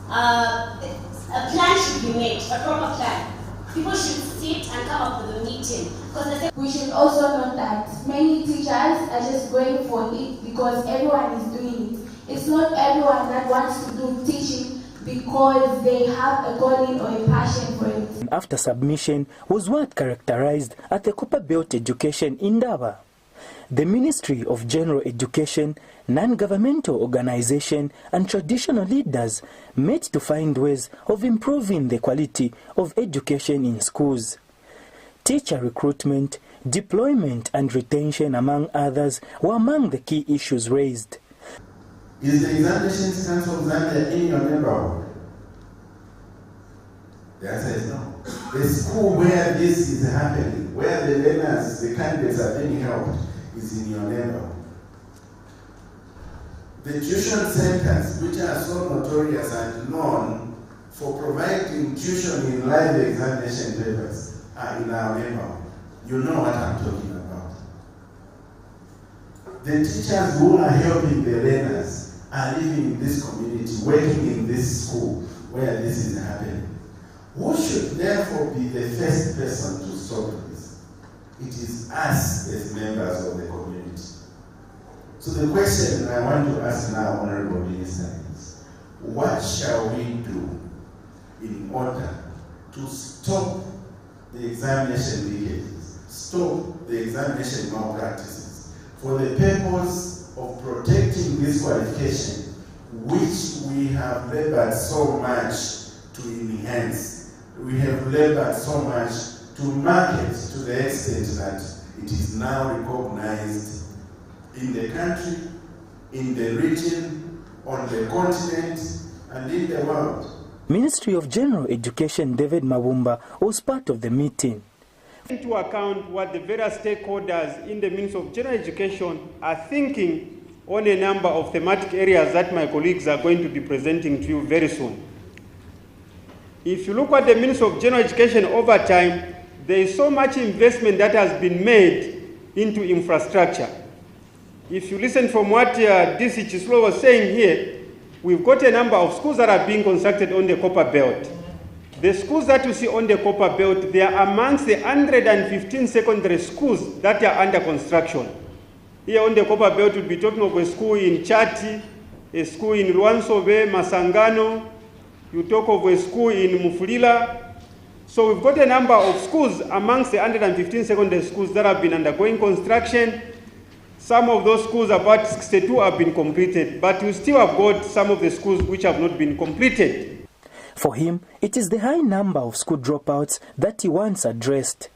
a plan should be made, a proper plan. People should sit and come up with a meeting. We should also note that many teachers are just going for it because everyone is doing it. It's not everyone that wants to do teaching because they have a calling or a passion for it. After submission was what characterized at the copperbelt education in Indaba. The Ministry of General Education, non-governmental organization and traditional leaders met to find ways of improving the quality of education in schools. Teacher recruitment, deployment and retention, among others, were among the key issues raised. Is the Examinations Council of Zambia in your neighborhood? The answer is no. The school where this is happening, where the learners, the candidates are being helped, is in your neighborhood. The tuition centers, which are so notorious and known for providing tuition in live examination papers, are in our neighborhood. You know what I'm talking about. The teachers who are helping the learners are living in this community, working in this school where this is happening. Who should therefore be the first person to stop this? It is us as members of the community. So the question I want to ask now, Honorable Minister, is what shall we do in order to stop the examination leakages, stop the examination malpractices, for the purpose of protecting this qualification, which we have labored so much to enhance. We have labored so much to market to the extent that it is now recognized in the country, in the region, on the continent, and in the world. Ministry of General Education David Mabumba was part of the meeting. Into account what the various stakeholders in the Ministry of General Education are thinking on a number of thematic areas that my colleagues are going to be presenting to you very soon. If you look at the Ministry of General Education over time, there is so much investment that has been made into infrastructure. If you listen from what DC CHISULO was saying here, we've got a number of schools that are being constructed on the copperbelt. The schools that you see on the copperbelt, they are amongst the 115 secondary schools that are under construction. Here on the copperbelt, we'll be talking of a school in Chati, a school in Rwansobe, Masangano. You talk of a school in Mufulila. So we've got a number of schools amongst the 115 secondary schools that have been undergoing construction. Some of those schools, about 62, have been completed, but we still have got some of the schools which have not been completed. For him, it is the high number of school dropouts that he once addressed.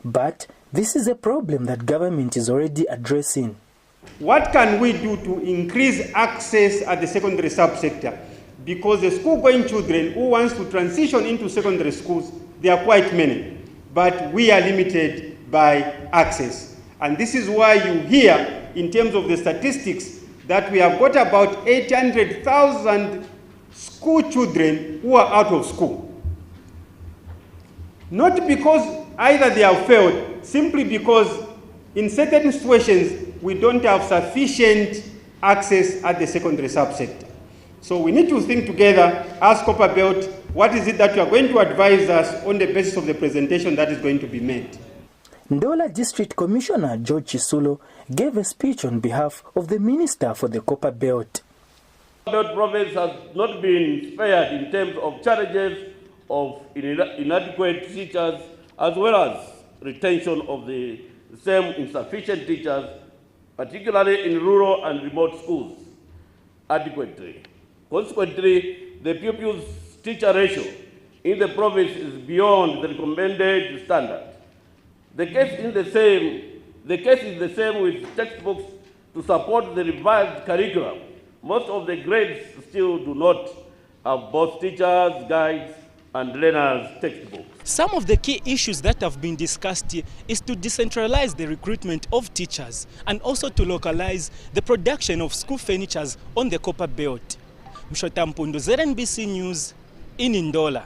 But this is a problem that government is already addressing. What can we do to increase access at the secondary subsector? Because the school-going children who wants to transition into secondary schools, there are quite many, but we are limited by access. And this is why you hear, in terms of the statistics, that we have got about 800,000 school children who are out of school. Not because either they have failed, simply because in certain situations, we don't have sufficient access at the secondary subsector. So we need to think together, as Copperbelt, what is it that you are going to advise us on the basis of the presentation that is going to be made. Ndola District Commissioner George CHISULO gave a speech on behalf of the Minister for the Copperbelt. Copperbelt province has not been spared in terms of challenges of inadequate teachers as well as retention of the same insufficient teachers, particularly in rural and remote schools, adequately. Consequently, the pupils teacher ratio in the province is beyond the recommended standard. The case is the same with textbooks to support the revised curriculum. Most of the grades still do not have both teachers, guides, and learners' textbooks. Some of the key issues that have been discussed here is to decentralize the recruitment of teachers and also to localize the production of school furnitures on the Copperbelt. Znbc News in Ndola.